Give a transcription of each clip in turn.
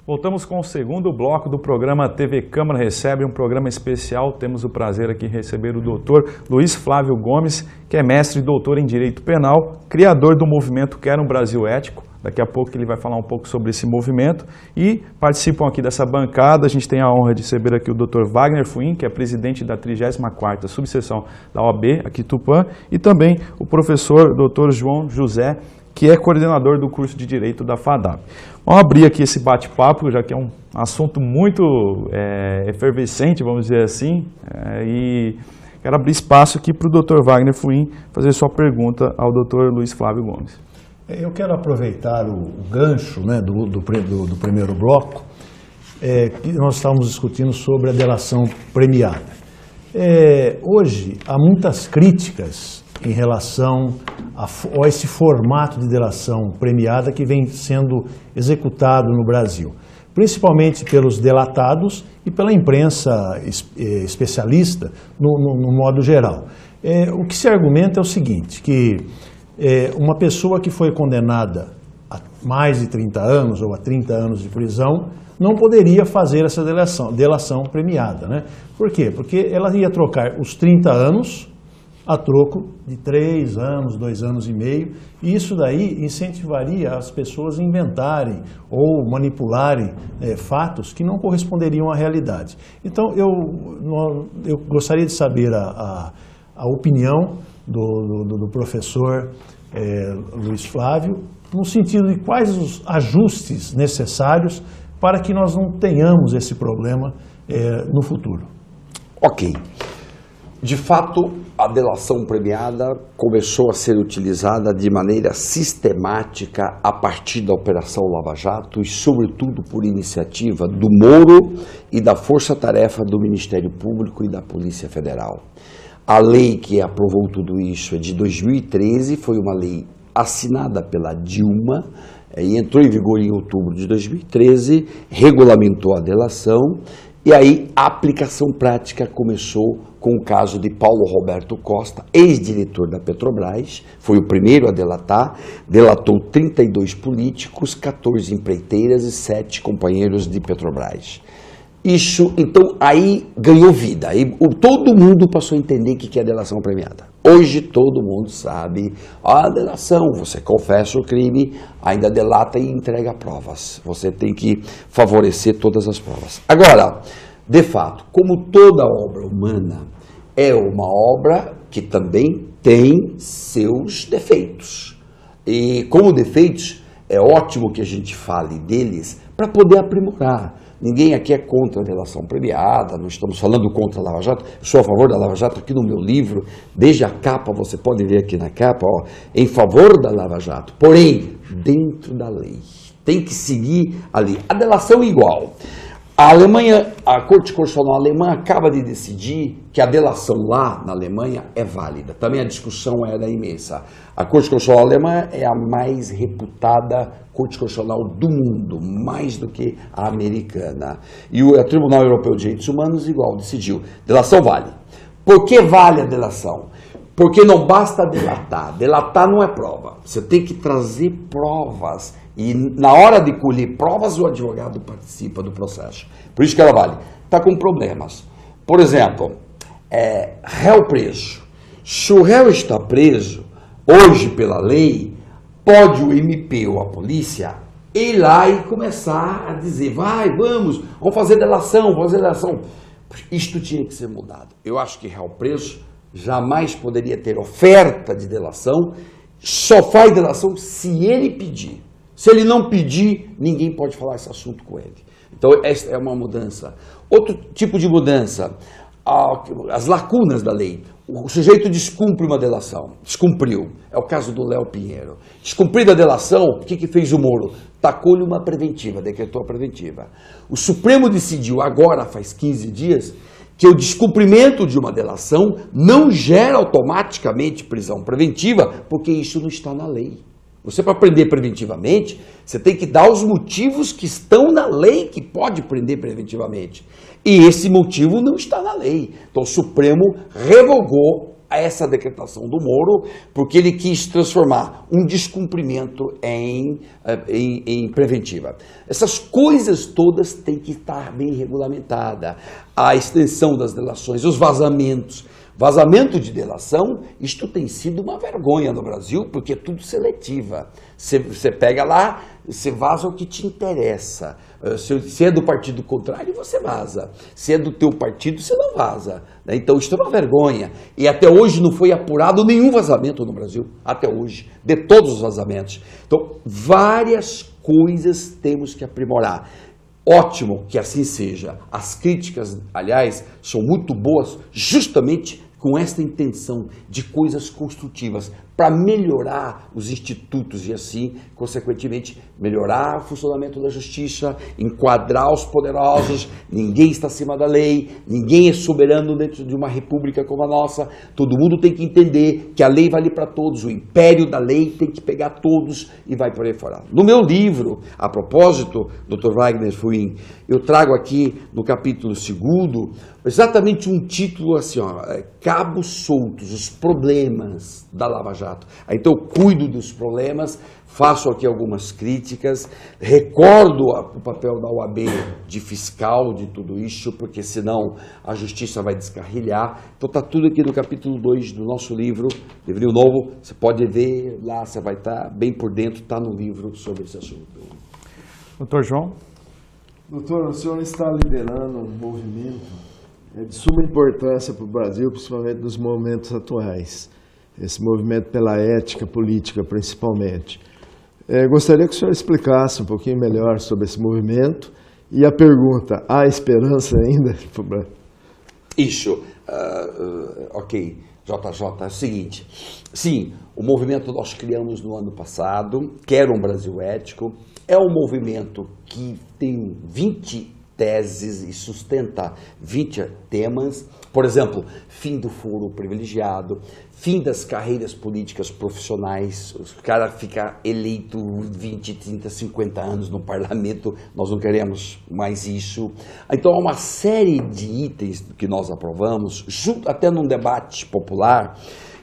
Voltamos com o segundo bloco do programa TV Câmara Recebe, um programa especial. Temos o prazer aqui de receber o doutor Luiz Flávio Gomes, que é mestre e doutor em Direito Penal, criador do movimento Quero um Brasil Ético. Daqui a pouco ele vai falar um pouco sobre esse movimento. E participam aqui dessa bancada, a gente tem a honra de receber aqui o doutor Wagner Fuin, que é presidente da 34ª subseção da OAB, aqui Tupã, e também o professor doutor João José, que é coordenador do curso de Direito da FADAP. Vamos abrir aqui esse bate-papo, já que é um assunto muito efervescente, vamos dizer assim, e quero abrir espaço aqui para o Dr. Wagner Fuin fazer sua pergunta ao Dr. Luiz Flávio Gomes. Eu quero aproveitar o gancho, né, do primeiro bloco, que nós estávamos discutindo sobre a delação premiada. Hoje, há muitas críticas em relação a esse formato de delação premiada que vem sendo executado no Brasil, principalmente pelos delatados e pela imprensa especialista no modo geral. O que se argumenta é o seguinte, que uma pessoa que foi condenada a mais de 30 anos ou a 30 anos de prisão não poderia fazer essa delação premiada, né? Por quê? Porque ela ia trocar os 30 anos a troco de 3 anos, 2 anos e meio, e isso daí incentivaria as pessoas a inventarem ou manipularem fatos que não corresponderiam à realidade. Então, eu gostaria de saber a opinião do professor Luiz Flávio, no sentido de quais os ajustes necessários para que nós não tenhamos esse problema no futuro. Ok. De fato, a delação premiada começou a ser utilizada de maneira sistemática a partir da Operação Lava Jato e, sobretudo, por iniciativa do Moro e da Força-Tarefa do Ministério Público e da Polícia Federal. A lei que aprovou tudo isso é de 2013, foi uma lei assinada pela Dilma e entrou em vigor em outubro de 2013, regulamentou a delação e aí a aplicação prática começou com o caso de Paulo Roberto Costa, ex-diretor da Petrobras, foi o primeiro a delatar, delatou 32 políticos, 14 empreiteiras e 7 companheiros de Petrobras. Isso, então, aí ganhou vida, aí todo mundo passou a entender o que é delação premiada. Hoje todo mundo sabe, a delação, você confessa o crime, ainda delata e entrega provas. Você tem que favorecer todas as provas. Agora, de fato, como toda obra humana, é uma obra que também tem seus defeitos. E como defeitos, é ótimo que a gente fale deles para poder aprimorar. Ninguém aqui é contra a delação premiada, não estamos falando contra a Lava Jato, eu sou a favor da Lava Jato aqui no meu livro, desde a capa, você pode ver aqui na capa, ó, em favor da Lava Jato, porém, dentro da lei, tem que seguir ali. A delação é igual. A Alemanha, a Corte Constitucional Alemã acaba de decidir que a delação lá na Alemanha é válida. Também a discussão era imensa. A Corte Constitucional Alemã é a mais reputada Corte Constitucional do mundo, mais do que a americana. E o Tribunal Europeu de Direitos Humanos igual decidiu. Delação vale. Por que vale a delação? Porque não basta delatar. Delatar não é prova. Você tem que trazer provas. E na hora de colher provas, o advogado participa do processo. Por isso que ela vale. Está com problemas. Por exemplo, réu preso. Se o réu está preso, hoje pela lei, pode o MP ou a polícia ir lá e começar a dizer, vamos fazer delação, vamos fazer delação. Isto tinha que ser mudado. Eu acho que réu preso jamais poderia ter oferta de delação, só faz delação se ele pedir. Se ele não pedir, ninguém pode falar esse assunto com ele. Então, essa é uma mudança. Outro tipo de mudança, as lacunas da lei. O sujeito descumpre uma delação, descumpriu. É o caso do Léo Pinheiro. Descumprida a delação, o que fez o Moro? Tacou-lhe uma preventiva, decretou a preventiva. O Supremo decidiu agora, faz 15 dias, que o descumprimento de uma delação não gera automaticamente prisão preventiva, porque isso não está na lei. Você, para prender preventivamente, você tem que dar os motivos que estão na lei que pode prender preventivamente. E esse motivo não está na lei. Então o Supremo revogou a essa decretação do Moro, porque ele quis transformar um descumprimento em preventiva. Essas coisas todas têm que estar bem regulamentadas. A extensão das delações, os vazamentos. Vazamento de delação, isto tem sido uma vergonha no Brasil, porque é tudo seletiva. Você pega lá, você vaza o que te interessa. Se é do partido contrário, você vaza. Se é do teu partido, você não vaza. Então, isto é uma vergonha. E até hoje não foi apurado nenhum vazamento no Brasil. Até hoje. De todos os vazamentos. Então, várias coisas temos que aprimorar. Ótimo que assim seja. As críticas, aliás, são muito boas justamente com esta intenção de coisas construtivas para melhorar os institutos e assim, consequentemente, melhorar o funcionamento da justiça, enquadrar os poderosos, ninguém está acima da lei, ninguém é soberano dentro de uma república como a nossa, todo mundo tem que entender que a lei vale para todos, o império da lei tem que pegar todos e vai por aí fora. No meu livro, a propósito, Dr. Wagner Fuin, eu trago aqui no capítulo 2º, exatamente um título assim, ó, Cabos Soltos, os problemas da Lava Jato. Então eu cuido dos problemas, faço aqui algumas críticas, recordo o papel da OAB de fiscal de tudo isso, porque senão a justiça vai descarrilhar. Então está tudo aqui no capítulo 2 do nosso livro novo, você pode ver lá, você vai estar bem por dentro, está no livro sobre esse assunto. Doutor João? Doutor, o senhor está liderando um movimento de suma importância para o Brasil, principalmente nos momentos atuais. Esse movimento pela ética política, principalmente. Gostaria que o senhor explicasse um pouquinho melhor sobre esse movimento e a pergunta, há esperança ainda? Isso, ok, JJ, é o seguinte, sim, o movimento nós criamos no ano passado, Quero um Brasil Ético, é um movimento que tem 20 teses e sustenta 20 temas, por exemplo, fim do foro privilegiado, fim das carreiras políticas profissionais, os caras ficam eleitos 20, 30, 50 anos no parlamento, nós não queremos mais isso. Então há uma série de itens que nós aprovamos, junto até num debate popular,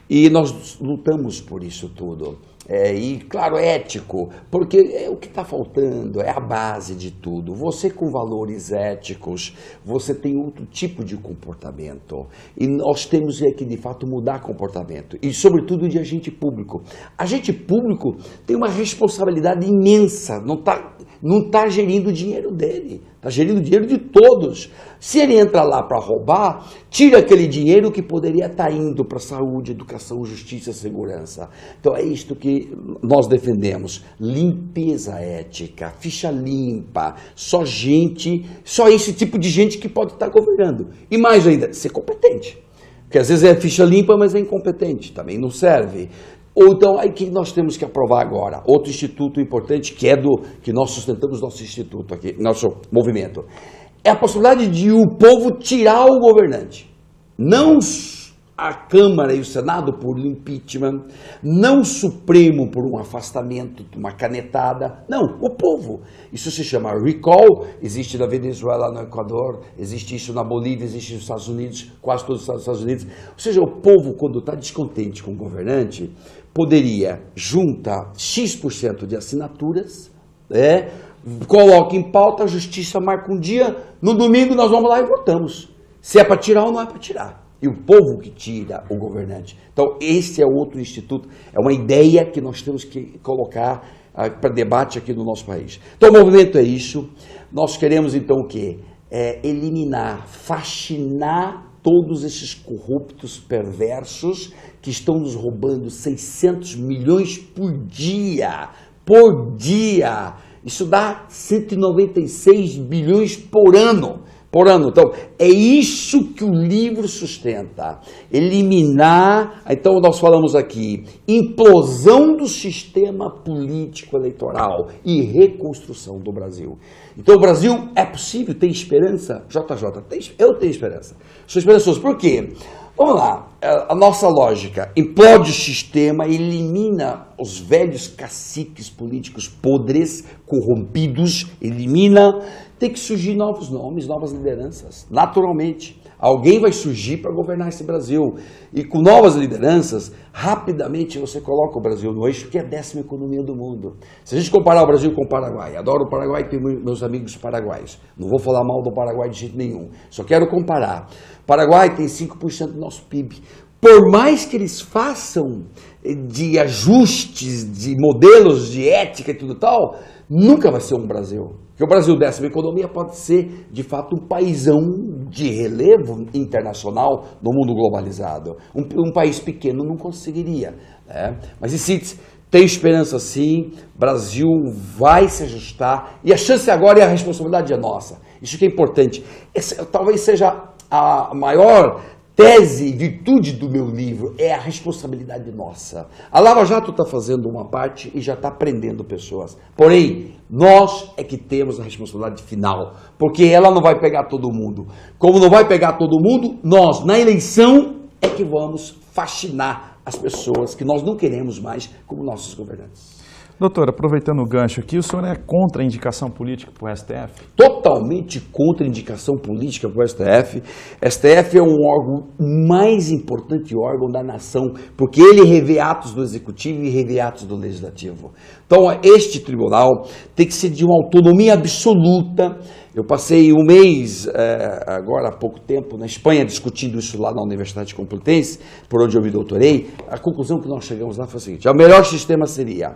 e nós lutamos por isso tudo. E, claro, ético, porque o que está faltando é a base de tudo. Você com valores éticos, você tem outro tipo de comportamento. E nós temos que, de fato, mudar comportamento. E, sobretudo, de agente público. Agente público tem uma responsabilidade imensa, não está gerindo o dinheiro dele, está gerindo o dinheiro de todos. Se ele entra lá para roubar, tira aquele dinheiro que poderia estar indo para saúde, educação, justiça, segurança. Então é isto que nós defendemos, limpeza ética, ficha limpa, só esse tipo de gente que pode estar governando. E mais ainda, ser competente. Porque às vezes é ficha limpa, mas é incompetente, também não serve. Ou então, aí que nós temos que aprovar agora, outro instituto importante, que nós sustentamos nosso instituto aqui, nosso movimento, é a possibilidade de o povo tirar o governante. Não a Câmara e o Senado por impeachment, não o Supremo por um afastamento, uma canetada, não, o povo. Isso se chama recall, existe na Venezuela, no Equador, existe isso na Bolívia, existe nos Estados Unidos, quase todos os Estados Unidos. Ou seja, o povo, quando está descontente com o governante, poderia juntar X% de assinaturas, coloca em pauta, a justiça marca um dia, no domingo nós vamos lá e votamos. Se é para tirar ou não é para tirar. E o povo que tira o governante. Então, esse é outro instituto, é uma ideia que nós temos que colocar para debate aqui no nosso país. Então, o movimento é isso. Nós queremos, então, o quê? Eliminar, faxinar todos esses corruptos perversos que estão nos roubando 600 milhões por dia. Por dia! Isso dá 196 bilhões por ano. Então, é isso que o livro sustenta. Eliminar, então nós falamos aqui, implosão do sistema político eleitoral e reconstrução do Brasil. Então o Brasil é possível, tem esperança? JJ, eu tenho esperança. Sou esperançoso, por quê? Vamos lá, a nossa lógica, implode o sistema, elimina os velhos caciques políticos podres, corrompidos, elimina, tem que surgir novos nomes, novas lideranças, naturalmente. Alguém vai surgir para governar esse Brasil. E com novas lideranças, rapidamente você coloca o Brasil no eixo, que é a 10ª economia do mundo. Se a gente comparar o Brasil com o Paraguai, adoro o Paraguai, tenho meus amigos paraguaios. Não vou falar mal do Paraguai de jeito nenhum, só quero comparar. O Paraguai tem 5% do nosso PIB. Por mais que eles façam de ajustes, de modelos de ética e tudo tal, nunca vai ser um Brasil. Porque o Brasil, 10ª economia, pode ser, de fato, um paizão de relevo internacional no mundo globalizado. Um país pequeno não conseguiria. Né? Mas, em síntese, tem esperança sim, Brasil vai se ajustar, e a chance agora e a responsabilidade é nossa. Isso que é importante. Essa talvez seja a maior tese e virtude do meu livro, é a responsabilidade nossa. A Lava Jato está fazendo uma parte e já está prendendo pessoas. Porém, nós é que temos a responsabilidade final, porque ela não vai pegar todo mundo. Como não vai pegar todo mundo, nós, na eleição, é que vamos fascinar as pessoas que nós não queremos mais como nossos governantes. Doutor, aproveitando o gancho aqui, o senhor é contra a indicação política para o STF? Totalmente contra a indicação política para o STF. STF é um órgão mais importante órgão da nação, porque ele revê atos do Executivo e revê atos do Legislativo. Então, este tribunal tem que ser de uma autonomia absoluta. Eu passei um mês, agora há pouco tempo, na Espanha, discutindo isso lá na Universidade Complutense, por onde eu me doutorei. A conclusão que nós chegamos lá foi a seguinte: o melhor sistema seria,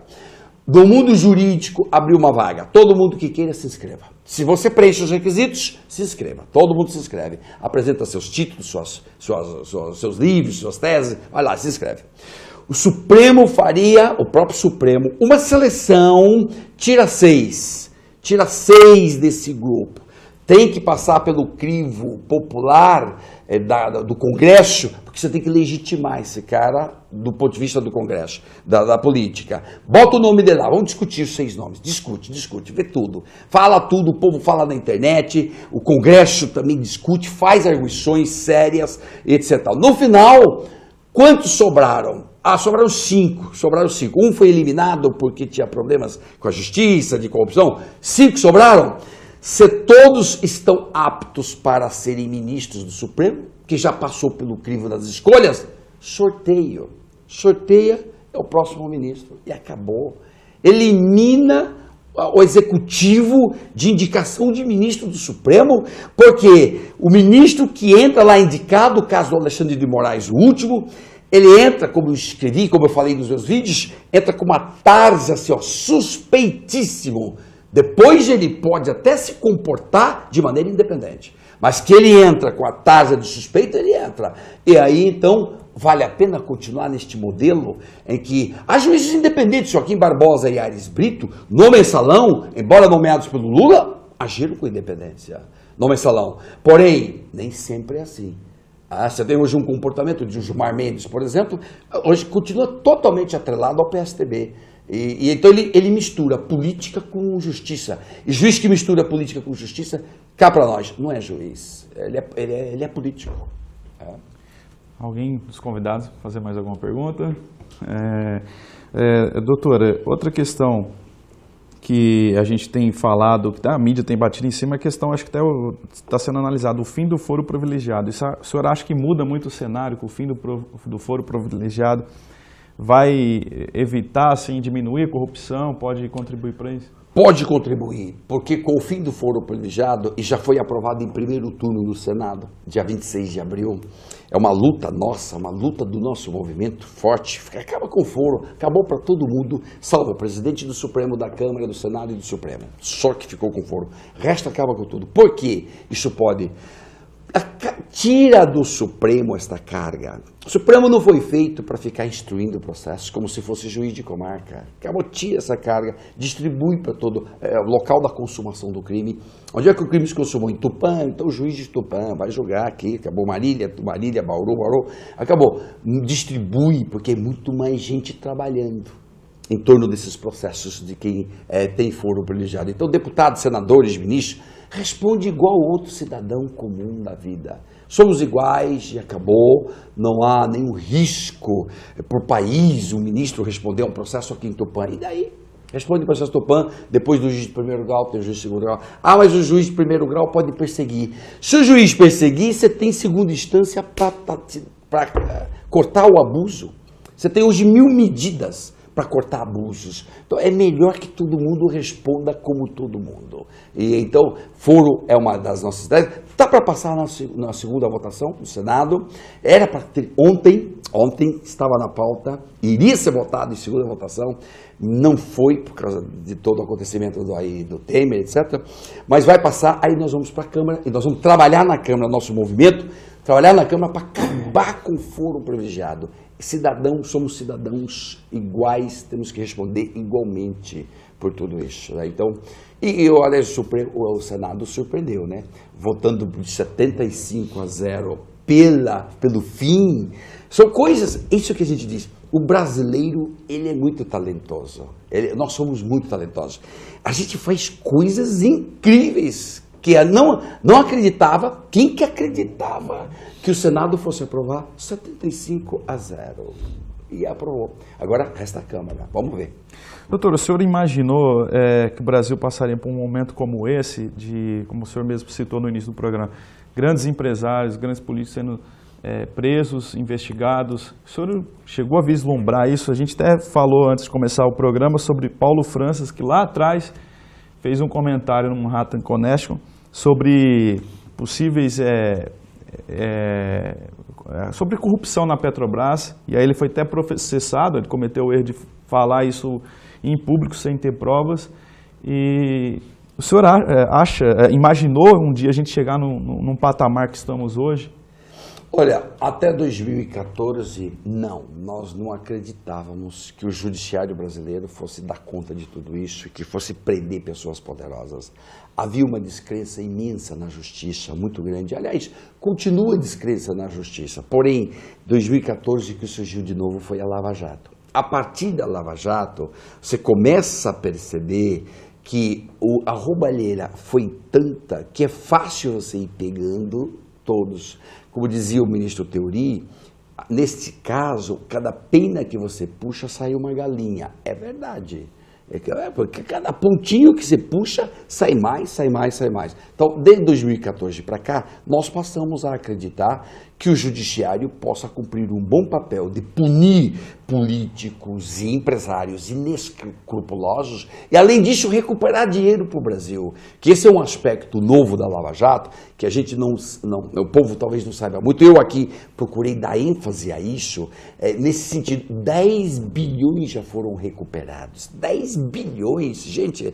do mundo jurídico, abrir uma vaga. Todo mundo que queira se inscreva. Se você preenche os requisitos, se inscreva. Todo mundo se inscreve. Apresenta seus títulos, seus livros, suas teses. Vai lá, se inscreve. O Supremo faria, o próprio Supremo, uma seleção, tira 6. Tira 6 desse grupo. Tem que passar pelo crivo popular do Congresso, porque você tem que legitimar esse cara do ponto de vista do Congresso, da política. Bota o nome dele lá, vamos discutir os 6 nomes. Discute, vê tudo. Fala tudo, o povo fala na internet, o Congresso também discute, faz arguições sérias, etc. No final, quantos sobraram? Sobraram 5. Um foi eliminado porque tinha problemas com a justiça, de corrupção. 5 sobraram. Se todos estão aptos para serem ministros do Supremo, que já passou pelo crivo das escolhas, sorteia, é o próximo ministro. E acabou. Elimina o executivo de indicação de ministro do Supremo, porque o ministro que entra lá indicado, o caso do Alexandre de Moraes, o último, ele entra, como eu escrevi, como eu falei nos meus vídeos, entra com uma tarja assim, ó, suspeitíssimo. Depois ele pode até se comportar de maneira independente. Mas que ele entra com a tarja de suspeito, ele entra. E aí, então, vale a pena continuar neste modelo em que há juízes independentes, Joaquim Barbosa e Aires Brito, no mensalão, embora nomeados pelo Lula, agiram com independência no mensalão. Porém, nem sempre é assim. Você tem hoje um comportamento de Gilmar Mendes, por exemplo, hoje continua totalmente atrelado ao PSDB. Então ele mistura política com justiça. E juiz que mistura política com justiça, cá para nós, não é juiz, ele é político. Alguém dos convidados fazer mais alguma pergunta? Doutora, outra questão que a gente tem falado, que a mídia tem batido em cima, é a questão, acho que até está sendo analisado, o fim do foro privilegiado. Isso, o senhor acha que muda muito o cenário, que o fim do foro privilegiado vai evitar, assim, diminuir a corrupção, pode contribuir para isso? Pode contribuir, porque com o fim do foro privilegiado, e já foi aprovado em primeiro turno no Senado, dia 26 de abril, é uma luta nossa, uma luta do nosso movimento forte, acaba com o foro, acabou para todo mundo, salvo o presidente do Supremo, da Câmara, do Senado e do Supremo, só que ficou com o foro, o resto acaba com tudo. Por quê? Isso pode... Tira do Supremo esta carga. O Supremo não foi feito para ficar instruindo processos como se fosse juiz de comarca. Acabou, tira essa carga, distribui para todo o local da consumação do crime. Onde é que o crime se consumou? Em Tupã, então o juiz de Tupã vai julgar aqui, acabou Marília, Bauru, acabou. Distribui, porque é muito mais gente trabalhando em torno desses processos de quem tem foro privilegiado. Então, deputados, senadores, ministros, responde igual outro cidadão comum da vida. Somos iguais e acabou, não há nenhum risco por país, um ministro responder a um processo aqui em Tupã. E daí? Responde para o processo Tupã, depois do juiz de primeiro grau, tem o juiz de segundo grau. Ah, mas o juiz de primeiro grau pode perseguir. Se o juiz perseguir, você tem segunda instância para cortar o abuso. Você tem hoje 1000 medidas para cortar abusos. Então é melhor que todo mundo responda como todo mundo. E então, foro é uma das nossas ideias. Está para passar na segunda votação no Senado. Era para ter ontem estava na pauta, iria ser votado em segunda votação. Não foi por causa de todo o acontecimento do Temer, etc. Mas vai passar, aí nós vamos para a Câmara e nós vamos trabalhar na Câmara, nosso movimento, trabalhar na Câmara para acabar com o foro privilegiado. Somos cidadãos iguais, temos que responder igualmente por tudo isso. Né? Então, aliás, o Senado surpreendeu, né? Votando por 75-0 pelo fim. São coisas, isso que a gente diz, o brasileiro, ele é muito talentoso, nós somos muito talentosos. A gente faz coisas incríveis, que não acreditava, quem que acreditava que o Senado fosse aprovar 75-0? E aprovou. Agora resta a Câmara, vamos ver. Doutor, o senhor imaginou que o Brasil passaria por um momento como esse, como o senhor mesmo citou no início do programa, grandes empresários, grandes políticos sendo presos, investigados? O senhor chegou a vislumbrar isso? A gente até falou antes de começar o programa sobre Paulo Francis, que lá atrás fez um comentário no Manhattan Connection sobre possíveis sobre corrupção na Petrobras, e aí ele foi até processado, ele cometeu o erro de falar isso em público sem ter provas. E o senhor imaginou um dia a gente chegar num patamar que estamos hoje? Olha, até 2014, nós não acreditávamos que o judiciário brasileiro fosse dar conta de tudo isso, que fosse prender pessoas poderosas. Havia uma descrença imensa na justiça, muito grande. Aliás, continua a descrença na justiça. Porém, 2014 que surgiu de novo foi a Lava Jato. A partir da Lava Jato, você começa a perceber que a roubalheira foi tanta que é fácil você ir pegando todos. Como dizia o ministro Teori, neste caso, cada pena que você puxa sai uma galinha. É verdade. Porque cada pontinho que você puxa sai mais, sai mais, sai mais. Então, desde 2014 para cá, nós passamos a acreditar que o judiciário possa cumprir um bom papel de punir políticos e empresários inescrupulosos e, além disso, recuperar dinheiro para o Brasil. Que esse é um aspecto novo da Lava Jato, que a gente o povo talvez não saiba muito. Eu aqui procurei dar ênfase a isso. Nesse sentido, 10 bilhões já foram recuperados. 10 bilhões, gente.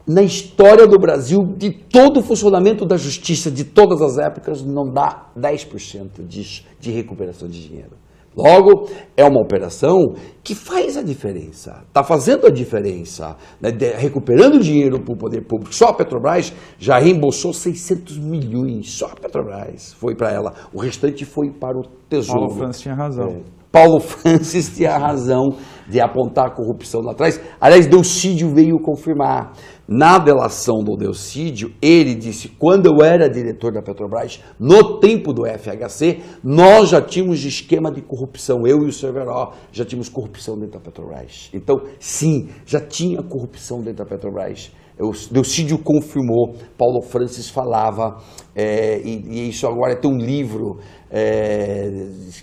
Na história do Brasil, de todo o funcionamento da justiça, de todas as épocas, não dá 10% disso, de recuperação de dinheiro. Logo, é uma operação que faz a diferença, está fazendo a diferença, né, recuperando dinheiro para o poder público. Só a Petrobras já reembolsou 600 milhões, só a Petrobras foi para ela. O restante foi para o Tesouro. Paulo Francis tinha razão. Paulo Francis tinha razão de apontar a corrupção lá atrás. Aliás, Delcídio veio confirmar. Na delação do Delcídio, ele disse, quando eu era diretor da Petrobras, no tempo do FHC, nós já tínhamos esquema de corrupção. Eu e o Cerveró já tínhamos corrupção dentro da Petrobras. Então, sim, já tinha corrupção dentro da Petrobras. O Delcídio confirmou, Paulo Francis falava, e isso agora tem um livro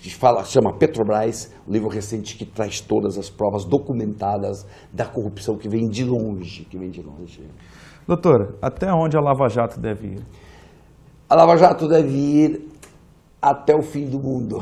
que chama Petrobras, um livro recente que traz todas as provas documentadas da corrupção que vem de longe, Doutor, até onde a Lava Jato deve ir? A Lava Jato deve ir até o fim do mundo.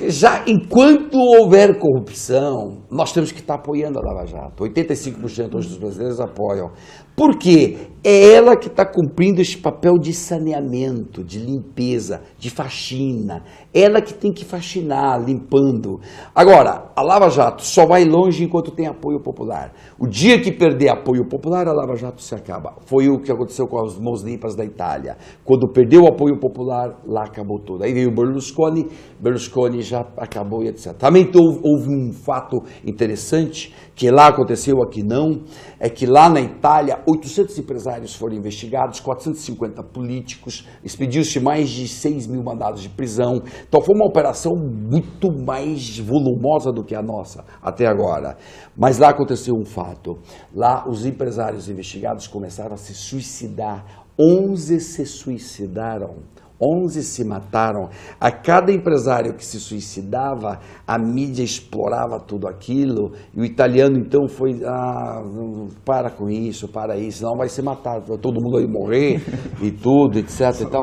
Já enquanto houver corrupção, nós temos que estar apoiando a Lava Jato. 85% hoje dos brasileiros apoiam. Por quê? É ela que está cumprindo esse papel de saneamento, de limpeza, de faxina. Ela que tem que faxinar, limpando. Agora, a Lava Jato só vai longe enquanto tem apoio popular. O dia que perder apoio popular, a Lava Jato se acaba. Foi o que aconteceu com as mãos limpas da Itália. Quando perdeu o apoio popular, lá acabou tudo. Aí veio o Berlusconi já acabou e etc. Também houve um fato interessante, que lá aconteceu, aqui não, é que lá na Itália 800 empresários foram investigados, 450 políticos, expediu-se mais de 6 mil mandados de prisão. Então foi uma operação muito mais volumosa do que a nossa até agora. Mas lá aconteceu um fato. Lá os empresários investigados começaram a se suicidar. 11 se suicidaram. 11 se mataram. A cada empresário que se suicidava, a mídia explorava tudo aquilo, e o italiano então foi, para com isso, não vai ser matado, todo mundo vai morrer e tudo, etc. Então,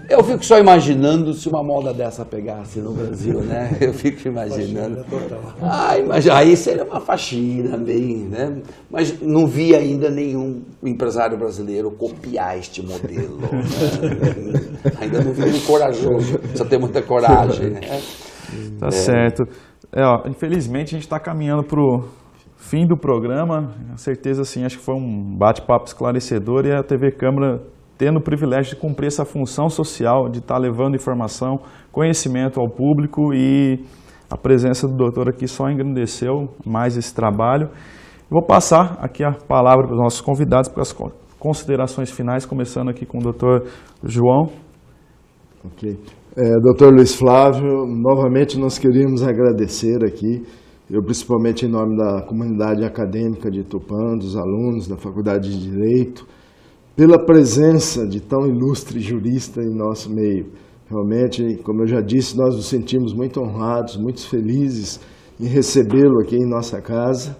eu fico só imaginando se uma moda dessa pegasse no Brasil, né? Eu fico imaginando. Aí seria uma faxina bem, né? Mas não vi ainda nenhum empresário brasileiro copiar este modelo, né? Ainda não vi ele corajoso, precisa ter muita coragem, né? Tá certo. Infelizmente a gente está caminhando para o fim do programa. Com certeza, assim, acho que foi um bate-papo esclarecedor e a TV Câmara tendo o privilégio de cumprir essa função social, de estar levando informação, conhecimento ao público, e a presença do doutor aqui só engrandeceu mais esse trabalho. Vou passar aqui a palavra para os nossos convidados para as considerações finais, começando aqui com o doutor João. Ok. Doutor Luiz Flávio, novamente nós queríamos agradecer aqui, eu principalmente em nome da comunidade acadêmica de Tupã, dos alunos da Faculdade de Direito, pela presença de tão ilustre jurista em nosso meio. Realmente, como eu já disse, nós nos sentimos muito honrados, muito felizes em recebê-lo aqui em nossa casa.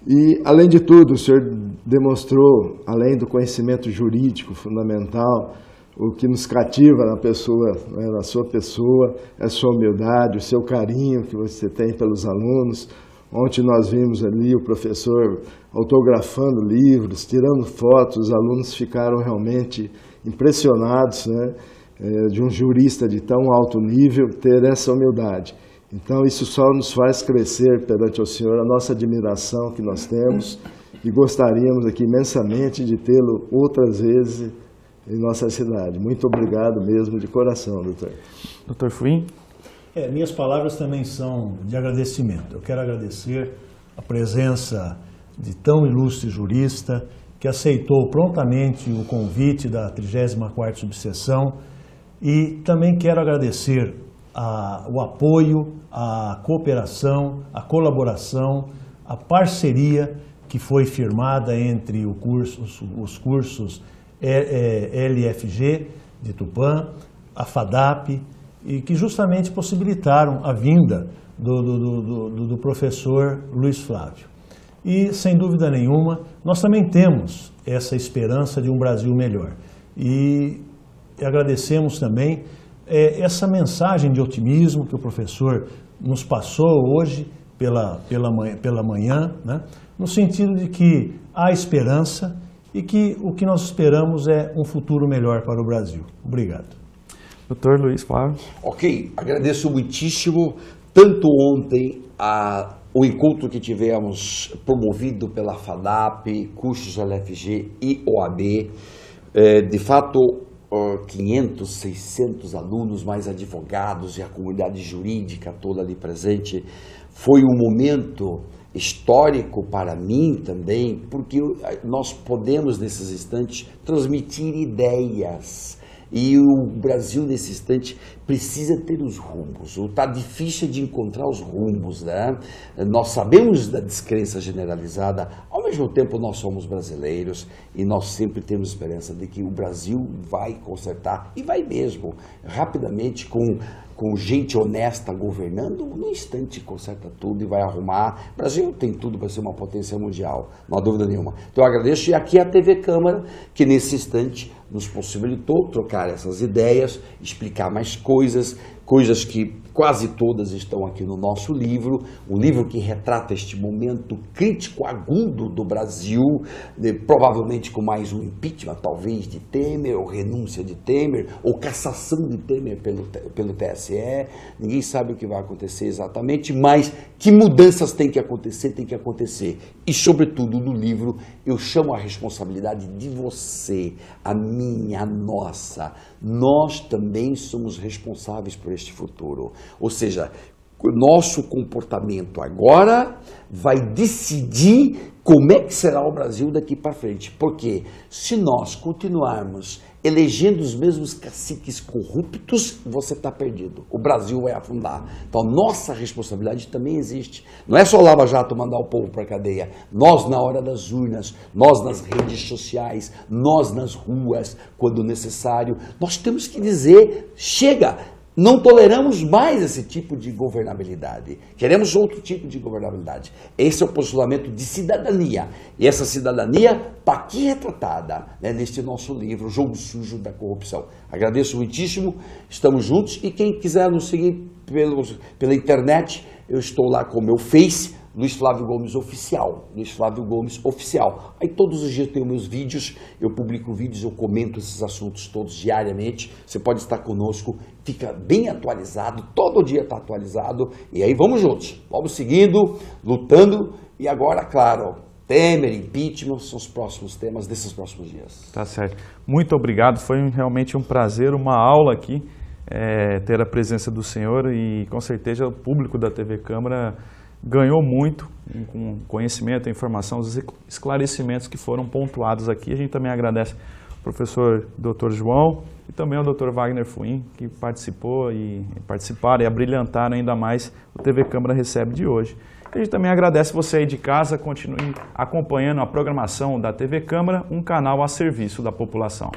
E, além de tudo, o senhor demonstrou, além do conhecimento jurídico fundamental, o que nos cativa na pessoa, né, na sua pessoa, é a sua humildade, o seu carinho que você tem pelos alunos. Ontem nós vimos ali o professor autografando livros, tirando fotos, os alunos ficaram realmente impressionados, né, de um jurista de tão alto nível ter essa humildade. Então isso só nos faz crescer perante o senhor, a nossa admiração que nós temos, e gostaríamos aqui imensamente de tê-lo outras vezes em nossa cidade. Muito obrigado mesmo, de coração, doutor. Doutor Fuim? Minhas palavras também são de agradecimento. Eu quero agradecer a presença de tão ilustre jurista que aceitou prontamente o convite da 34ª subseção, e também quero agradecer o apoio, a cooperação, a colaboração, a parceria que foi firmada entre os cursos LFG de Tupã, a FADAP, e que justamente possibilitaram a vinda do professor Luiz Flávio. E, sem dúvida nenhuma, nós também temos essa esperança de um Brasil melhor. E agradecemos também essa mensagem de otimismo que o professor nos passou hoje pela manhã, né? No sentido de que há esperança e que o que nós esperamos é um futuro melhor para o Brasil. Obrigado. Doutor Luiz Flávio. Ok, agradeço muitíssimo, tanto ontem o encontro que tivemos promovido pela FADAP, cursos LFG e OAB, de fato 500, 600 alunos, mais advogados e a comunidade jurídica toda ali presente. Foi um momento histórico para mim também, porque nós podemos nesses instantes transmitir ideias. E o Brasil, nesse instante, precisa ter os rumos. Está difícil de encontrar os rumos, né? Nós sabemos da descrença generalizada, ao mesmo tempo nós somos brasileiros e nós sempre temos esperança de que o Brasil vai consertar, e vai mesmo, rapidamente, com gente honesta governando, no instante conserta tudo e vai arrumar. O Brasil tem tudo para ser uma potência mundial, não há dúvida nenhuma. Então eu agradeço, e aqui a TV Câmara, que nesse instante nos possibilitou trocar essas ideias, explicar mais coisas que quase todas estão aqui no nosso livro, um livro que retrata este momento crítico, agudo do Brasil, provavelmente com mais um impeachment, talvez, de Temer, ou renúncia de Temer, ou cassação de Temer pelo TSE. Ninguém sabe o que vai acontecer exatamente, mas que mudanças tem que acontecer. E, sobretudo, no livro, eu chamo a responsabilidade de você, a minha, a nossa. Nós também somos responsáveis por este futuro. Ou seja, nosso comportamento agora vai decidir como é que será o Brasil daqui para frente. Porque se nós continuarmos elegendo os mesmos caciques corruptos, você está perdido. O Brasil vai afundar. Então, nossa responsabilidade também existe. Não é só o Lava Jato mandar o povo para a cadeia. Nós, na hora das urnas, nós nas redes sociais, nós nas ruas, quando necessário, nós temos que dizer, chega! Não toleramos mais esse tipo de governabilidade. Queremos outro tipo de governabilidade. Esse é o posicionamento de cidadania. E essa cidadania está aqui retratada, né, neste nosso livro, O Jogo Sujo da Corrupção. Agradeço muitíssimo, estamos juntos. E quem quiser nos seguir pela internet, eu estou lá com o meu Face, Luiz Flávio Gomes Oficial, Luiz Flávio Gomes Oficial. Aí todos os dias eu tenho meus vídeos, eu publico vídeos, eu comento esses assuntos todos diariamente. Você pode estar conosco, fica bem atualizado, todo dia está atualizado. E aí vamos juntos, vamos seguindo, lutando. E agora, claro, Temer, impeachment, são os próximos temas desses próximos dias. Tá certo. Muito obrigado, foi realmente um prazer, uma aula aqui, ter a presença do senhor e com certeza o público da TV Câmara ganhou muito com conhecimento, informação, os esclarecimentos que foram pontuados aqui. A gente também agradece ao professor Dr. João e também ao Dr. Wagner Fuim, que participaram e abrilhantaram ainda mais o TV Câmara Recebe de hoje. A gente também agradece você aí de casa, continue acompanhando a programação da TV Câmara, um canal a serviço da população.